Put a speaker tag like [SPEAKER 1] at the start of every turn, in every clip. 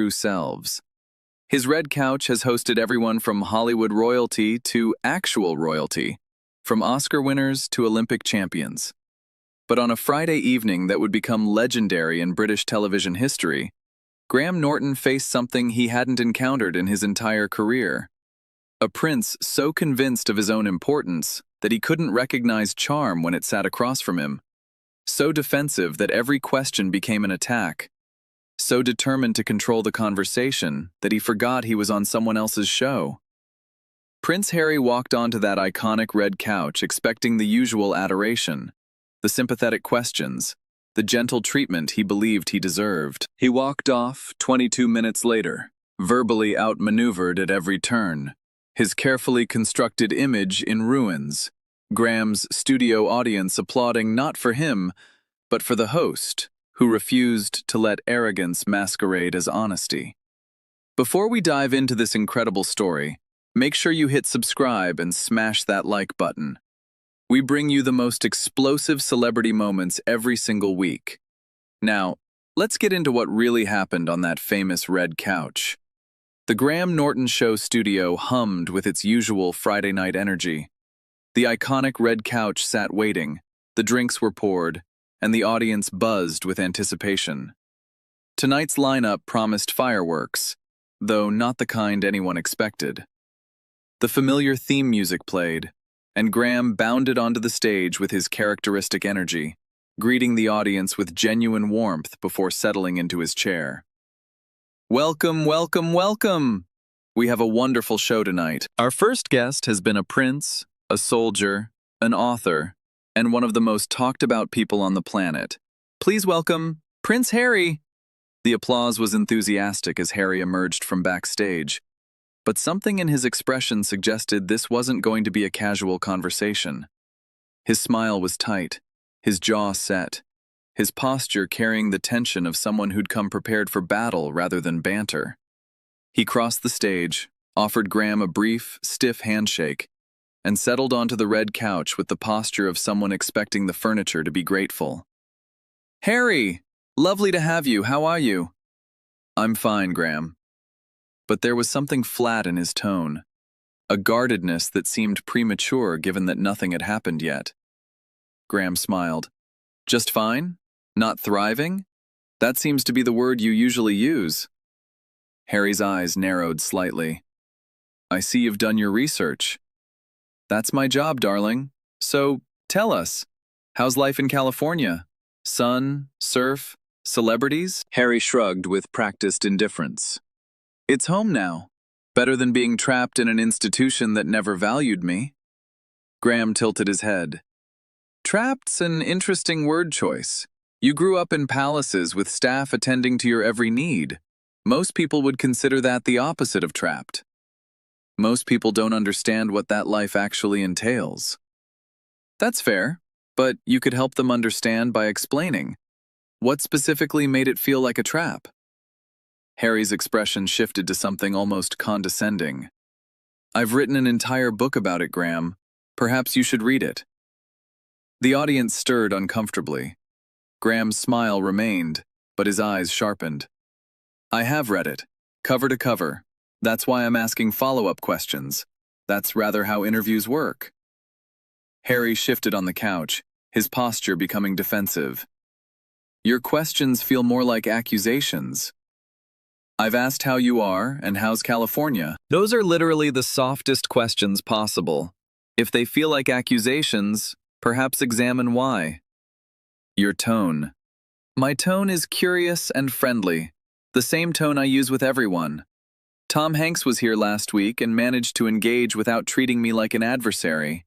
[SPEAKER 1] true selves. His red couch has hosted everyone from Hollywood royalty to actual royalty, from Oscar winners to Olympic champions. But on a Friday evening that would become legendary in British television history, Graham Norton faced something he hadn't encountered in his entire career. A prince so convinced of his own importance that he couldn't recognize charm when it sat across from him. So defensive that every question became an attack. So determined to control the conversation that he forgot he was on someone else's show. Prince Harry walked onto that iconic red couch expecting the usual adoration, the sympathetic questions, the gentle treatment he believed he deserved. He walked off 22 minutes later, verbally outmaneuvered at every turn, his carefully constructed image in ruins, Graham's studio audience applauding not for him, but for the host, who refused to let arrogance masquerade as honesty. Before we dive into this incredible story, make sure you hit subscribe and smash that like button. We bring you the most explosive celebrity moments every single week. Now, let's get into what really happened on that famous red couch. The Graham Norton Show studio hummed with its usual Friday night energy. The iconic red couch sat waiting, the drinks were poured, and the audience buzzed with anticipation. Tonight's lineup promised fireworks, though not the kind anyone expected. The familiar theme music played, and Graham bounded onto the stage with his characteristic energy, greeting the audience with genuine warmth before settling into his chair. Welcome, welcome, welcome! We have a wonderful show tonight. Our first guest has been a prince, a soldier, an author, and one of the most talked about people on the planet. Please welcome Prince Harry! The applause was enthusiastic as Harry emerged from backstage, but something in his expression suggested this wasn't going to be a casual conversation. His smile was tight, his jaw set, his posture carrying the tension of someone who'd come prepared for battle rather than banter. He crossed the stage, offered Graham a brief, stiff handshake, and settled onto the red couch with the posture of someone expecting the furniture to be grateful. "Harry! Lovely to have you. How are you?" "I'm fine, Graham." But there was something flat in his tone, a guardedness that seemed premature given that nothing had happened yet. Graham smiled. "Just fine? Not thriving? That seems to be the word you usually use." Harry's eyes narrowed slightly. "I see you've done your research." "That's my job, darling. So, tell us, how's life in California? Sun, surf, celebrities?" Harry shrugged with practiced indifference. "It's home now. Better than being trapped in an institution that never valued me." Graham tilted his head. "Trapped's an interesting word choice. You grew up in palaces with staff attending to your every need. Most people would consider that the opposite of trapped. Most people don't understand what that life actually entails." "That's fair, but you could help them understand by explaining. What specifically made it feel like a trap?" Harry's expression shifted to something almost condescending. "I've written an entire book about it, Graham. Perhaps you should read it." The audience stirred uncomfortably. Graham's smile remained, but his eyes sharpened. "I have read it, cover to cover. That's why I'm asking follow-up questions. That's rather how interviews work." Harry shifted on the couch, his posture becoming defensive. "Your questions feel more like accusations. I've asked how you are and how's California. Those are literally the softest questions possible. If they feel like accusations, perhaps examine why." "Your tone." "My tone is curious and friendly, the same tone I use with everyone. Tom Hanks was here last week and managed to engage without treating me like an adversary.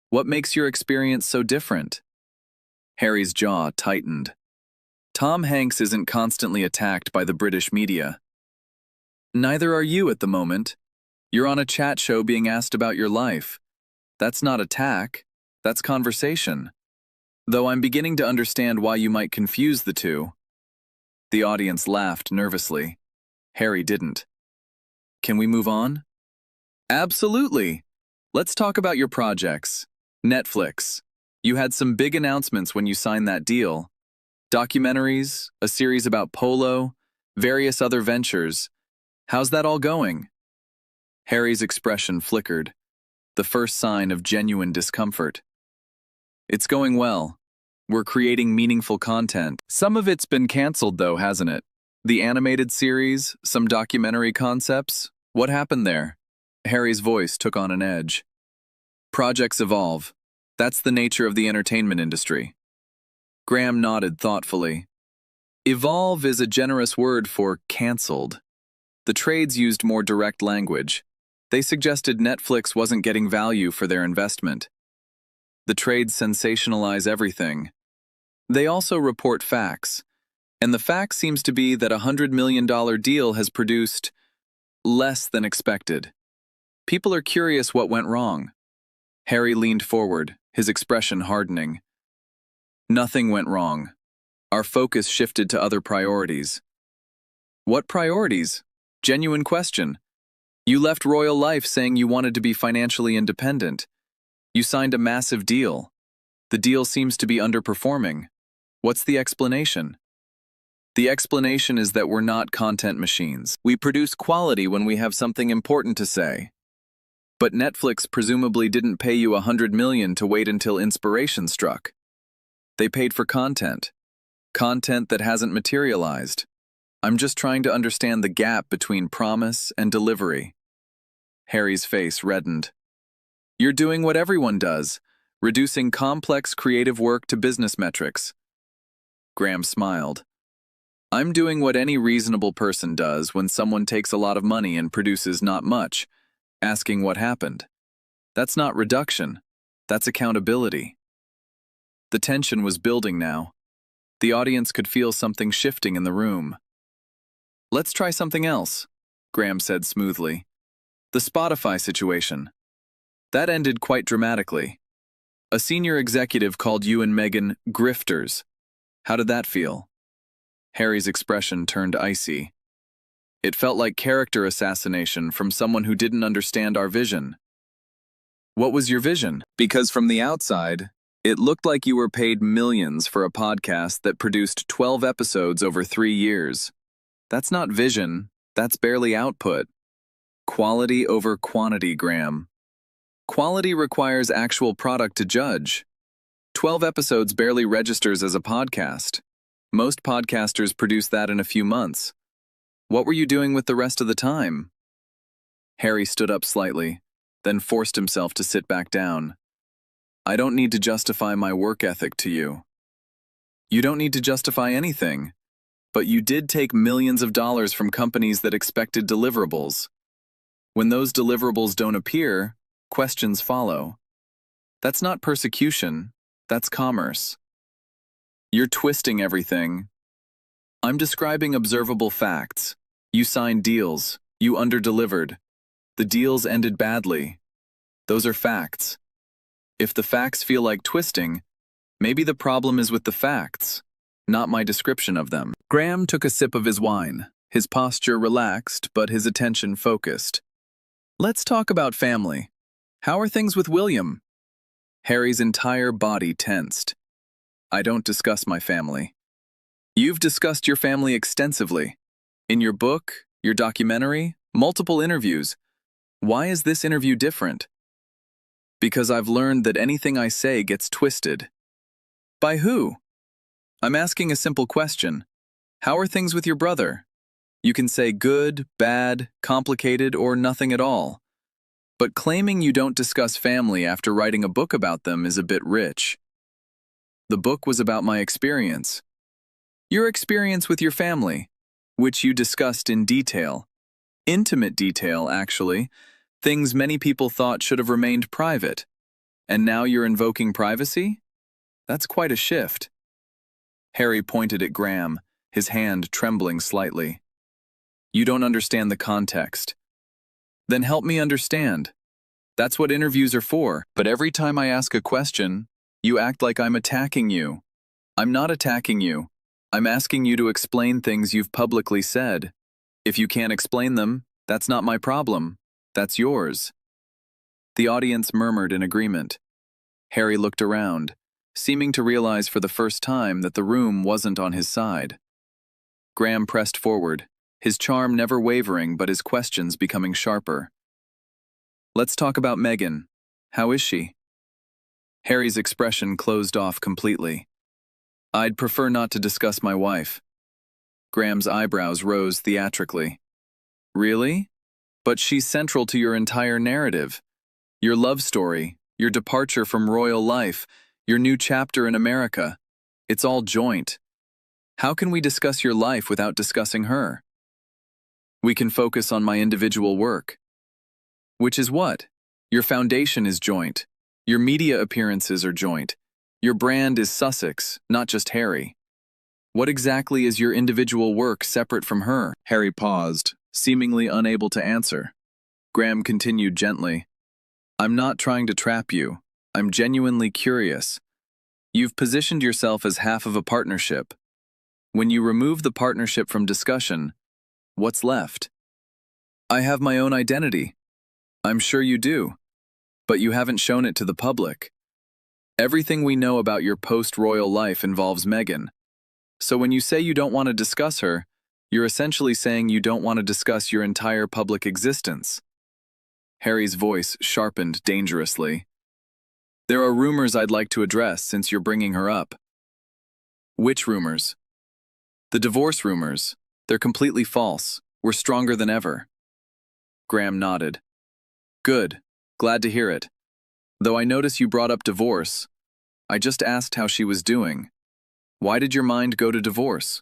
[SPEAKER 1] What makes your experience so different?" Harry's jaw tightened. "Tom Hanks isn't constantly attacked by the British media. Neither are you at the moment. You're on a chat show being asked about your life. That's not attack, that's conversation. Though I'm beginning to understand why you might confuse the two." The audience laughed nervously. Harry didn't. "Can we move on?" "Absolutely. Let's talk about your projects. Netflix. You had some big announcements when you signed that deal. Documentaries, a series about polo, various other ventures. How's that all going? Harry's expression flickered, the first sign of genuine discomfort. It's going well. We're creating meaningful content. Some of it's been canceled though, hasn't it? The animated series, some documentary concepts. What happened there? Harry's voice took on an edge. Projects evolve. That's the nature of the entertainment industry. Graham nodded thoughtfully. Evolve is a generous word for canceled. The trades used more direct language. They suggested Netflix wasn't getting value for their investment. The trades sensationalize everything. They also report facts. And the fact seems to be that a $100 million deal has produced less than expected. People are curious what went wrong. Harry leaned forward, his expression hardening. Nothing went wrong. Our focus shifted to other priorities. What priorities? Genuine question. You left Royal Life saying you wanted to be financially independent. You signed a massive deal. The deal seems to be underperforming. What's the explanation? The explanation is that we're not content machines. We produce quality when we have something important to say. But Netflix presumably didn't pay you $100 million to wait until inspiration struck. They paid for content. Content that hasn't materialized. I'm just trying to understand the gap between promise and delivery. Harry's face reddened. You're doing what everyone does, reducing complex creative work to business metrics. Graham smiled. I'm doing what any reasonable person does when someone takes a lot of money and produces not much, asking what happened. That's not reduction. That's accountability. The tension was building now. The audience could feel something shifting in the room. Let's try something else, Graham said smoothly. The Spotify situation. That ended quite dramatically. A senior executive called you and Meghan grifters. How did that feel? Harry's expression turned icy. It felt like character assassination from someone who didn't understand our vision. What was your vision? Because from the outside, it looked like you were paid millions for a podcast that produced 12 episodes over 3 years. That's not vision, that's barely output. Quality over quantity, Graham. Quality requires actual product to judge. 12 episodes barely registers as a podcast. Most podcasters produce that in a few months. What were you doing with the rest of the time? Harry stood up slightly, then forced himself to sit back down. I don't need to justify my work ethic to you. You don't need to justify anything. But you did take millions of dollars from companies that expected deliverables. When those deliverables don't appear, questions follow. That's not persecution, that's commerce. You're twisting everything. I'm describing observable facts. You signed deals, you underdelivered. The deals ended badly. Those are facts. If the facts feel like twisting, maybe the problem is with the facts, not my description of them. Graham took a sip of his wine, his posture relaxed but his attention focused. Let's talk about family. How are things with William? Harry's entire body tensed. I don't discuss my family. You've discussed your family extensively. In your book, your documentary, multiple interviews. Why is this interview different? Because I've learned that anything I say gets twisted. By who? I'm asking a simple question. How are things with your brother? You can say good, bad, complicated, or nothing at all. But claiming you don't discuss family after writing a book about them is a bit rich. The book was about my experience. Your experience with your family, which you discussed in detail. Intimate detail, actually. Things many people thought should have remained private. And now you're invoking privacy? That's quite a shift. Harry pointed at Graham, his hand trembling slightly. You don't understand the context. Then help me understand. That's what interviews are for. But every time I ask a question, you act like I'm attacking you. I'm not attacking you. I'm asking you to explain things you've publicly said. If you can't explain them, that's not my problem. That's yours. The audience murmured in agreement. Harry looked around, seeming to realize for the first time that the room wasn't on his side. Graham pressed forward, his charm never wavering but his questions becoming sharper. Let's talk about Megan. How is she? Harry's expression closed off completely. I'd prefer not to discuss my wife. Graham's eyebrows rose theatrically. Really? But she's central to your entire narrative. Your love story, your departure from royal life, your new chapter in America. It's all joint. How can we discuss your life without discussing her? We can focus on my individual work. Which is what? Your foundation is joint. Your media appearances are joint. Your brand is Sussex, not just Harry. What exactly is your individual work separate from her? Harry paused, seemingly unable to answer. Graham continued gently. I'm not trying to trap you. I'm genuinely curious. You've positioned yourself as half of a partnership. When you remove the partnership from discussion, what's left? I have my own identity. I'm sure you do. But you haven't shown it to the public. Everything we know about your post-royal life involves Meghan. So when you say you don't want to discuss her, you're essentially saying you don't want to discuss your entire public existence. Harry's voice sharpened dangerously. There are rumors I'd like to address since you're bringing her up. Which rumors? The divorce rumors. They're completely false. We're stronger than ever. Graham nodded. Good. Glad to hear it. Though I notice you brought up divorce, I just asked how she was doing. Why did your mind go to divorce?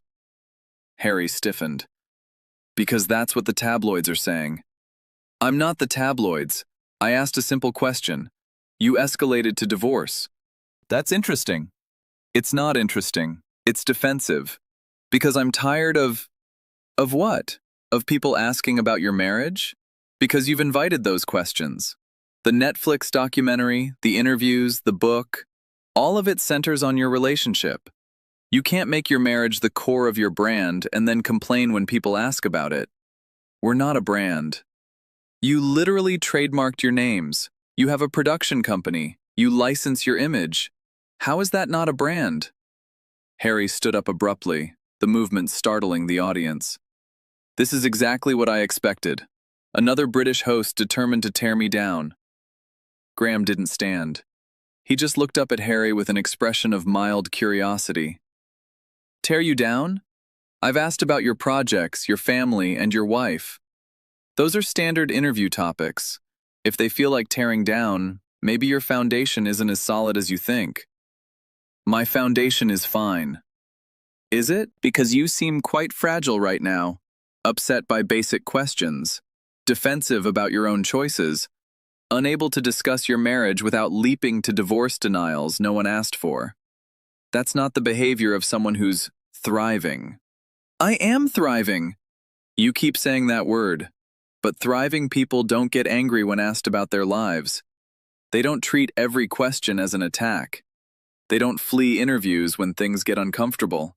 [SPEAKER 1] Harry stiffened. Because that's what the tabloids are saying. I'm not the tabloids. I asked a simple question. You escalated to divorce. That's interesting. It's not interesting. It's defensive. Because I'm tired of what? Of people asking about your marriage? Because you've invited those questions. The Netflix documentary, the interviews, the book, all of it centers on your relationship. You can't make your marriage the core of your brand and then complain when people ask about it. We're not a brand. You literally trademarked your names. You have a production company. You license your image. How is that not a brand? Harry stood up abruptly, the movement startling the audience. This is exactly what I expected. Another British host determined to tear me down. Graham didn't stand. He just looked up at Harry with an expression of mild curiosity. Tear you down? I've asked about your projects, your family, and your wife. Those are standard interview topics. If they feel like tearing down, maybe your foundation isn't as solid as you think. My foundation is fine. Is it? Because you seem quite fragile right now, upset by basic questions, defensive about your own choices, unable to discuss your marriage without leaping to divorce denials no one asked for. That's not the behavior of someone who's thriving. I am thriving. You keep saying that word, but thriving people don't get angry when asked about their lives. They don't treat every question as an attack. They don't flee interviews when things get uncomfortable.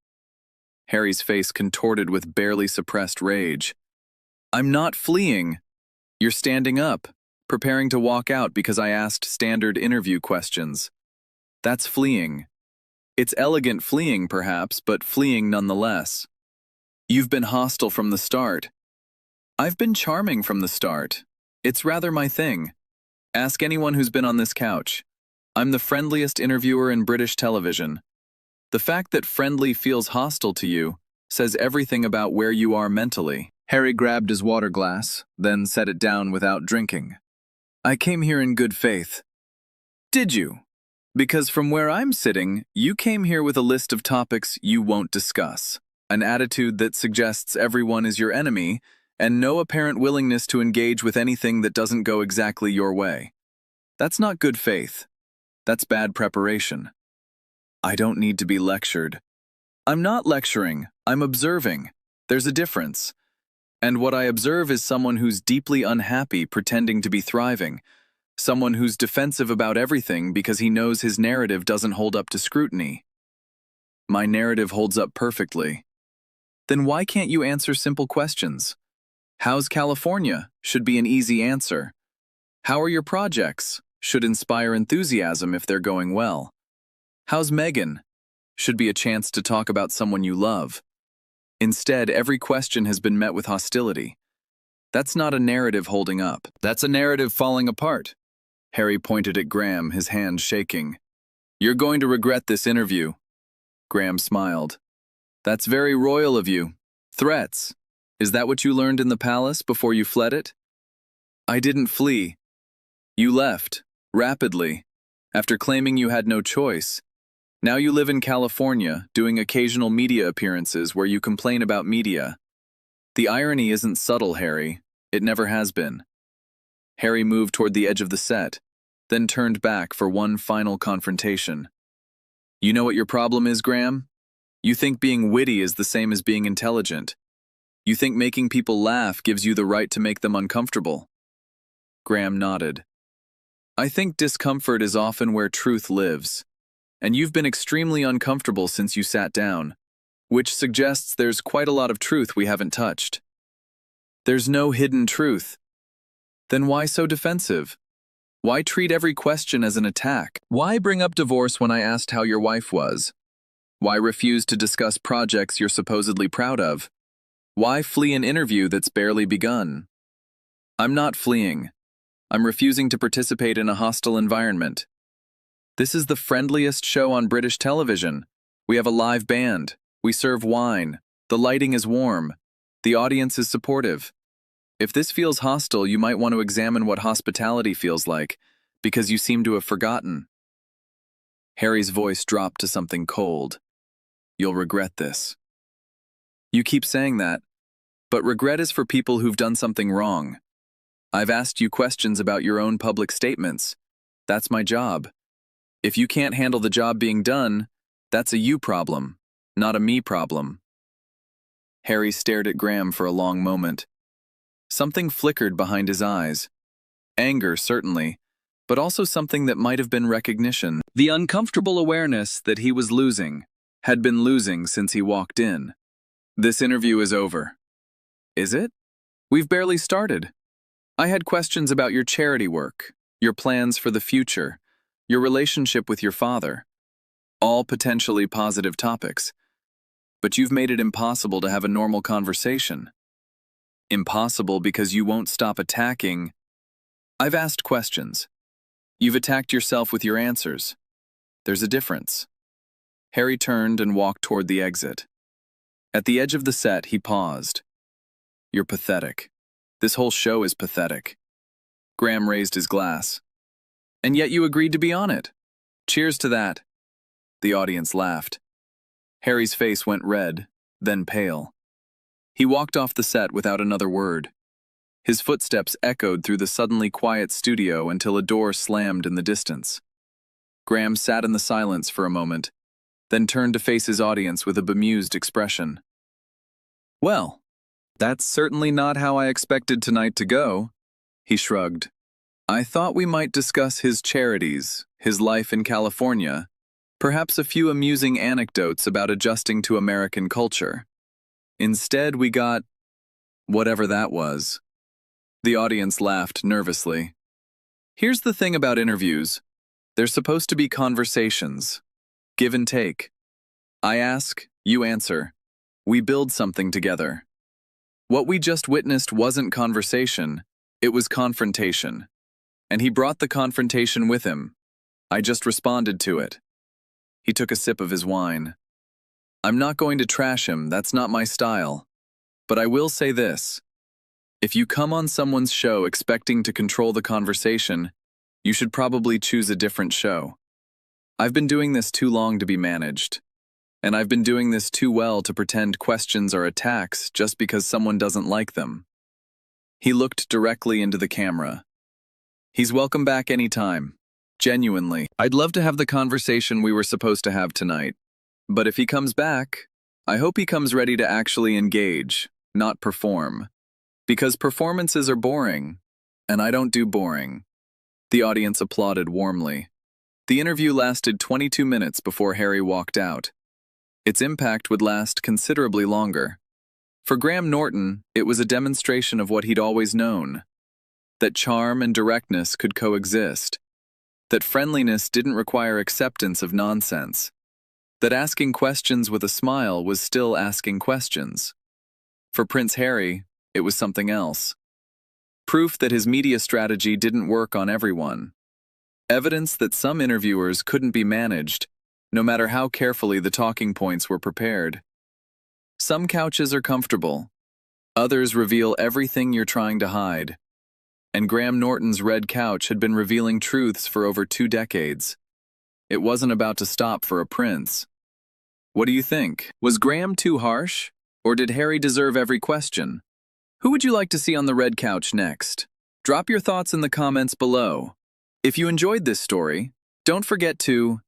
[SPEAKER 1] Harry's face contorted with barely suppressed rage. I'm not fleeing. You're standing up, preparing to walk out because I asked standard interview questions. That's fleeing. It's elegant fleeing, perhaps, but fleeing nonetheless. You've been hostile from the start. I've been charming from the start. It's rather my thing. Ask anyone who's been on this couch. I'm the friendliest interviewer in British television. The fact that friendly feels hostile to you says everything about where you are mentally. Harry grabbed his water glass, then set it down without drinking. I came here in good faith. Did you? Because from where I'm sitting, you came here with a list of topics you won't discuss, an attitude that suggests everyone is your enemy, and no apparent willingness to engage with anything that doesn't go exactly your way. That's not good faith. That's bad preparation. I don't need to be lectured. I'm not lecturing, I'm observing. There's a difference. And what I observe is someone who's deeply unhappy pretending to be thriving, someone who's defensive about everything because he knows his narrative doesn't hold up to scrutiny. My narrative holds up perfectly. Then why can't you answer simple questions? How's California? Should be an easy answer. How are your projects? Should inspire enthusiasm if they're going well. How's Meghan? Should be a chance to talk about someone you love. Instead, every question has been met with hostility. That's not a narrative holding up. That's a narrative falling apart. Harry pointed at Graham, his hand shaking. You're going to regret this interview. Graham smiled. That's very royal of you. Threats. Is that what you learned in the palace before you fled it? I didn't flee. You left, rapidly, after claiming you had no choice. Now you live in California, doing occasional media appearances where you complain about media. The irony isn't subtle, Harry. It never has been. Harry moved toward the edge of the set, then turned back for one final confrontation. You know what your problem is, Graham? You think being witty is the same as being intelligent. You think making people laugh gives you the right to make them uncomfortable. Graham nodded. I think discomfort is often where truth lives, and you've been extremely uncomfortable since you sat down, which suggests there's quite a lot of truth we haven't touched. There's no hidden truth. Then why so defensive? Why treat every question as an attack? Why bring up divorce when I asked how your wife was? Why refuse to discuss projects you're supposedly proud of? Why flee an interview that's barely begun? I'm not fleeing. I'm refusing to participate in a hostile environment. This is the friendliest show on British television. We have a live band. We serve wine. The lighting is warm. The audience is supportive. If this feels hostile, you might want to examine what hospitality feels like, because you seem to have forgotten. Harry's voice dropped to something cold. You'll regret this. You keep saying that, but regret is for people who've done something wrong. I've asked you questions about your own public statements. That's my job. If you can't handle the job being done, that's a you problem, not a me problem. Harry stared at Graham for a long moment. Something flickered behind his eyes. Anger, certainly, but also something that might have been recognition. The uncomfortable awareness that he was losing, had been losing since he walked in. This interview is over. Is it? We've barely started. I had questions about your charity work, your plans for the future, your relationship with your father. All potentially positive topics. But you've made it impossible to have a normal conversation. Impossible because you won't stop attacking. I've asked questions. You've attacked yourself with your answers. There's a difference. Harry turned and walked toward the exit. At the edge of the set, he paused. You're pathetic. This whole show is pathetic. Graham raised his glass. And yet you agreed to be on it. Cheers to that. The audience laughed. Harry's face went red, then pale. He walked off the set without another word. His footsteps echoed through the suddenly quiet studio until a door slammed in the distance. Graham sat in the silence for a moment, then turned to face his audience with a bemused expression. Well, that's certainly not how I expected tonight to go, he shrugged. I thought we might discuss his charities, his life in California, perhaps a few amusing anecdotes about adjusting to American culture. Instead, we got whatever that was. The audience laughed nervously. Here's the thing about interviews. They're supposed to be conversations. Give and take. I ask, you answer. We build something together. What we just witnessed wasn't conversation, it was confrontation. And he brought the confrontation with him. I just responded to it. He took a sip of his wine. I'm not going to trash him, that's not my style. But I will say this. If you come on someone's show expecting to control the conversation, you should probably choose a different show. I've been doing this too long to be managed. And I've been doing this too well to pretend questions are attacks just because someone doesn't like them. He looked directly into the camera. He's welcome back anytime. Genuinely. I'd love to have the conversation we were supposed to have tonight. But if he comes back, I hope he comes ready to actually engage, not perform. Because performances are boring, and I don't do boring. The audience applauded warmly. The interview lasted 22 minutes before Harry walked out. Its impact would last considerably longer. For Graham Norton, it was a demonstration of what he'd always known. That charm and directness could coexist. That friendliness didn't require acceptance of nonsense. That asking questions with a smile was still asking questions. For Prince Harry, it was something else. Proof that his media strategy didn't work on everyone. Evidence that some interviewers couldn't be managed, no matter how carefully the talking points were prepared. Some couches are comfortable. Others reveal everything you're trying to hide. And Graham Norton's red couch had been revealing truths for over 2 decades. It wasn't about to stop for a prince. What do you think? Was Graham too harsh? Or did Harry deserve every question? Who would you like to see on the red couch next? Drop your thoughts in the comments below. If you enjoyed this story, don't forget to